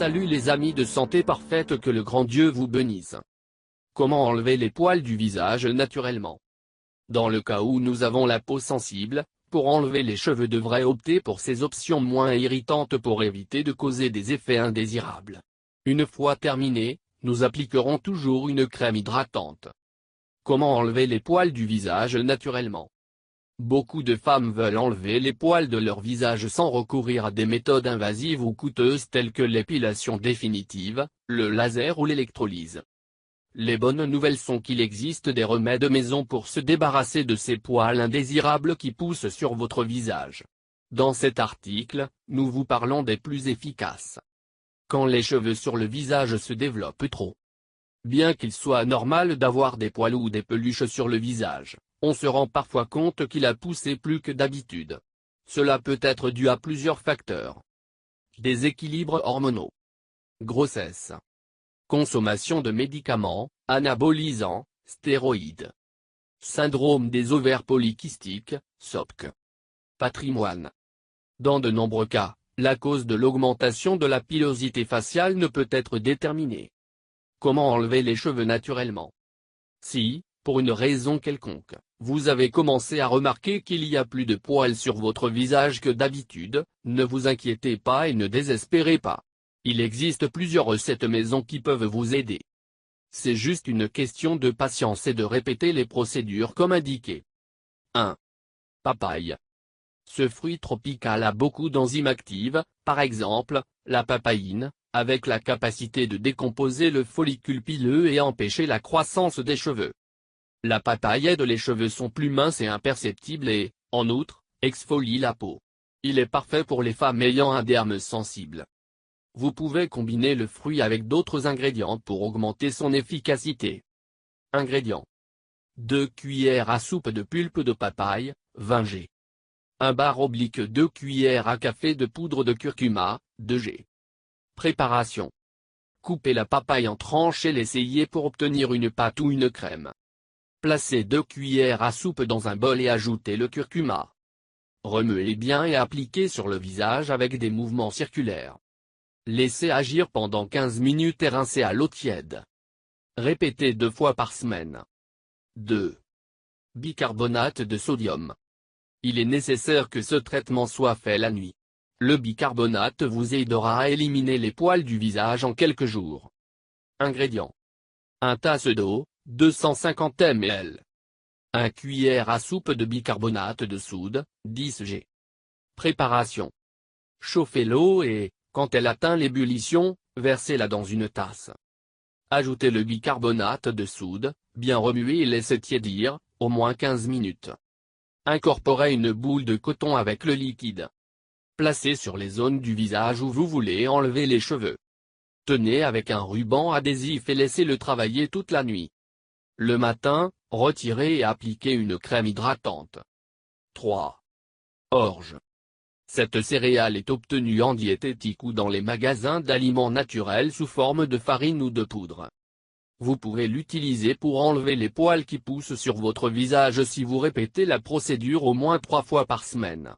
Salut les amis de Santé Parfaite, que le grand Dieu vous bénisse. Comment enlever les poils du visage naturellement? Dans le cas où nous avons la peau sensible, pour enlever les cheveux devrait opter pour ces options moins irritantes pour éviter de causer des effets indésirables. Une fois terminé, nous appliquerons toujours une crème hydratante. Comment enlever les poils du visage naturellement? Beaucoup de femmes veulent enlever les poils de leur visage sans recourir à des méthodes invasives ou coûteuses telles que l'épilation définitive, le laser ou l'électrolyse. Les bonnes nouvelles sont qu'il existe des remèdes maison pour se débarrasser de ces poils indésirables qui poussent sur votre visage. Dans cet article, nous vous parlons des plus efficaces. Quand les cheveux sur le visage se développent trop. Bien qu'il soit normal d'avoir des poils ou des peluches sur le visage, on se rend parfois compte qu'il a poussé plus que d'habitude. Cela peut être dû à plusieurs facteurs. Déséquilibres hormonaux. Grossesse. Consommation de médicaments, anabolisants, stéroïdes. Syndrome des ovaires polykystiques, SOPK. Patrimoine. Dans de nombreux cas, la cause de l'augmentation de la pilosité faciale ne peut être déterminée. Comment enlever les cheveux naturellement? Si, pour une raison quelconque, vous avez commencé à remarquer qu'il y a plus de poils sur votre visage que d'habitude, ne vous inquiétez pas et ne désespérez pas. Il existe plusieurs recettes maison qui peuvent vous aider. C'est juste une question de patience et de répéter les procédures comme indiqué. 1. Papaye. Ce fruit tropical a beaucoup d'enzymes actives, par exemple, la papaïne, avec la capacité de décomposer le follicule pileux et empêcher la croissance des cheveux. La papaye aide les cheveux sont plus minces et imperceptibles et, en outre, exfolie la peau. Il est parfait pour les femmes ayant un derme sensible. Vous pouvez combiner le fruit avec d'autres ingrédients pour augmenter son efficacité. Ingrédients. 2 cuillères à soupe de pulpe de papaye, 20 g. 1 bar/2 cuillères à café de poudre de curcuma, 2 g. Préparation. Coupez la papaye en tranches et l'essayez pour obtenir une pâte ou une crème. Placez 2 cuillères à soupe dans un bol et ajoutez le curcuma. Remuez bien et appliquez sur le visage avec des mouvements circulaires. Laissez agir pendant 15 minutes et rincez à l'eau tiède. Répétez 2 fois par semaine. 2. Bicarbonate de sodium. Il est nécessaire que ce traitement soit fait la nuit. Le bicarbonate vous aidera à éliminer les poils du visage en quelques jours. Ingrédients. 1 tasse d'eau, 250 ml. 1 cuillère à soupe de bicarbonate de soude, 10 g. Préparation. Chauffez l'eau et, quand elle atteint l'ébullition, versez-la dans une tasse. Ajoutez le bicarbonate de soude, bien remuer et laissez tiédir, au moins 15 minutes. Incorporez une boule de coton avec le liquide. Placez sur les zones du visage où vous voulez enlever les cheveux. Tenez avec un ruban adhésif et laissez-le travailler toute la nuit. Le matin, retirez et appliquez une crème hydratante. 3. Orge. Cette céréale est obtenue en diététique ou dans les magasins d'aliments naturels sous forme de farine ou de poudre. Vous pouvez l'utiliser pour enlever les poils qui poussent sur votre visage si vous répétez la procédure au moins 3 fois par semaine.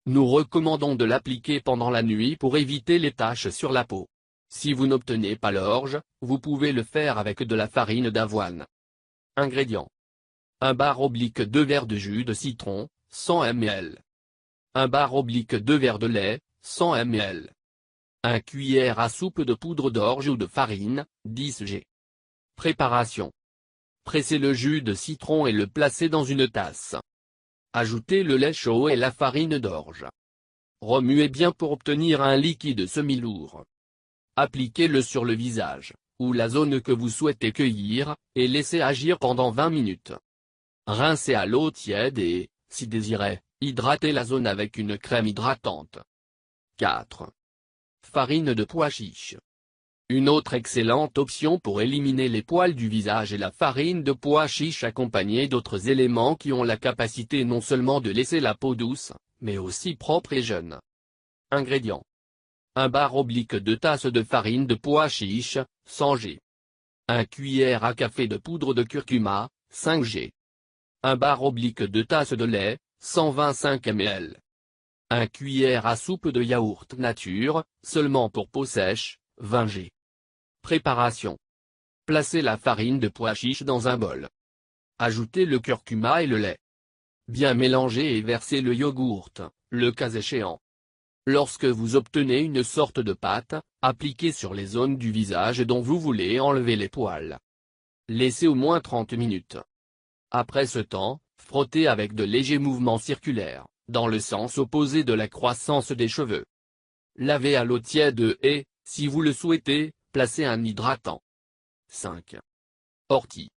Nous recommandons de l'appliquer pendant la nuit pour éviter les taches sur la peau. Si vous n'obtenez pas l'orge, vous pouvez le faire avec de la farine d'avoine. Ingrédients. 1 bar/2 verres de jus de citron, 100 ml. 1 bar/2 verres de lait, 100 ml. 1 cuillère à soupe de poudre d'orge ou de farine, 10 g. Préparation. Pressez le jus de citron et le placez dans une tasse. Ajoutez le lait chaud et la farine d'orge. Remuez bien pour obtenir un liquide semi-lourd. Appliquez-le sur le visage, ou la zone que vous souhaitez cueillir, et laissez agir pendant 20 minutes. Rincez à l'eau tiède et, si désiré, hydratez la zone avec une crème hydratante. 4. Farine de pois chiche. Une autre excellente option pour éliminer les poils du visage est la farine de pois chiche accompagnée d'autres éléments qui ont la capacité non seulement de laisser la peau douce, mais aussi propre et jeune. Ingrédients. 1 bar/2 tasses de farine de pois chiche, 100 g. 1 cuillère à café de poudre de curcuma, 5 g. 1 bar/2 tasses de lait, 125 ml. 1 cuillère à soupe de yaourt nature, seulement pour peau sèche, 20 g. Préparation. Placez la farine de pois chiche dans un bol. Ajoutez le curcuma et le lait. Bien mélanger et versez le yogourt, le cas échéant. Lorsque vous obtenez une sorte de pâte, appliquez sur les zones du visage dont vous voulez enlever les poils. Laissez au moins 30 minutes. Après ce temps, frottez avec de légers mouvements circulaires, dans le sens opposé de la croissance des cheveux. Lavez à l'eau tiède et, si vous le souhaitez, placez un hydratant. 5. Ortie.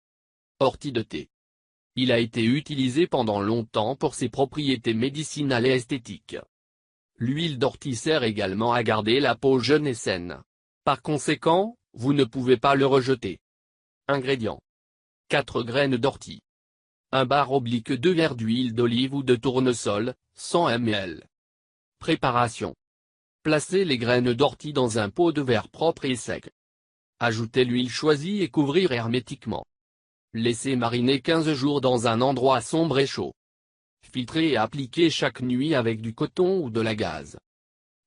Ortie de thé. Il a été utilisé pendant longtemps pour ses propriétés médicinales et esthétiques. L'huile d'ortie sert également à garder la peau jeune et saine. Par conséquent, vous ne pouvez pas le rejeter. Ingrédients. 4 graines d'ortie. 1 bar/2 verres d'huile d'olive ou de tournesol, 100 ml. Préparation. Placez les graines d'ortie dans un pot de verre propre et sec. Ajoutez l'huile choisie et couvrir hermétiquement. Laissez mariner 15 jours dans un endroit sombre et chaud. Filtrez et appliquez chaque nuit avec du coton ou de la gaze.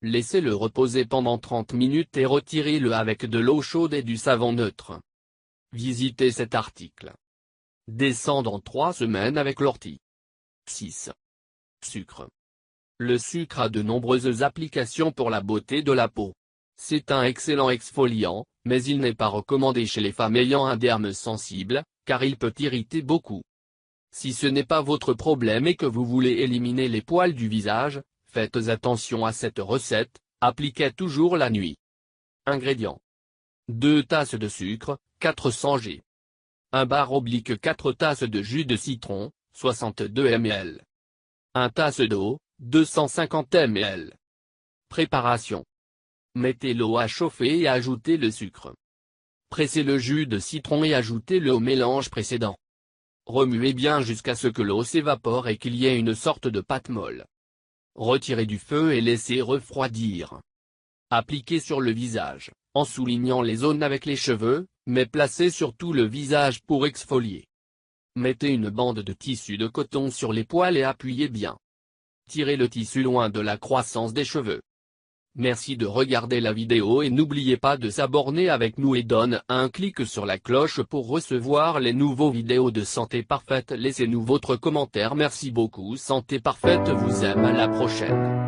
Laissez-le reposer pendant 30 minutes et retirez-le avec de l'eau chaude et du savon neutre. Visitez cet article. Descendre en 3 semaines avec l'ortie. 6. Sucre. Le sucre a de nombreuses applications pour la beauté de la peau. C'est un excellent exfoliant, mais il n'est pas recommandé chez les femmes ayant un derme sensible, car il peut irriter beaucoup. Si ce n'est pas votre problème et que vous voulez éliminer les poils du visage, faites attention à cette recette, appliquez toujours la nuit. Ingrédients. 2 tasses de sucre, 400 g. 1 bar/4 tasses de jus de citron, 62 ml. 1 tasse d'eau, 250 ml. Préparation. Mettez l'eau à chauffer et ajoutez le sucre. Pressez le jus de citron et ajoutez-le au mélange précédent. Remuez bien jusqu'à ce que l'eau s'évapore et qu'il y ait une sorte de pâte molle. Retirez du feu et laissez refroidir. Appliquez sur le visage, en soulignant les zones avec les cheveux, mais placez sur tout le visage pour exfolier. Mettez une bande de tissu de coton sur les poils et appuyez bien. Tirez le tissu loin de la croissance des cheveux. Merci de regarder la vidéo et n'oubliez pas de s'abonner avec nous et donne un clic sur la cloche pour recevoir les nouveaux vidéos de Santé Parfaite. Laissez-nous votre commentaire. Merci beaucoup. Santé Parfaite vous aime. À la prochaine.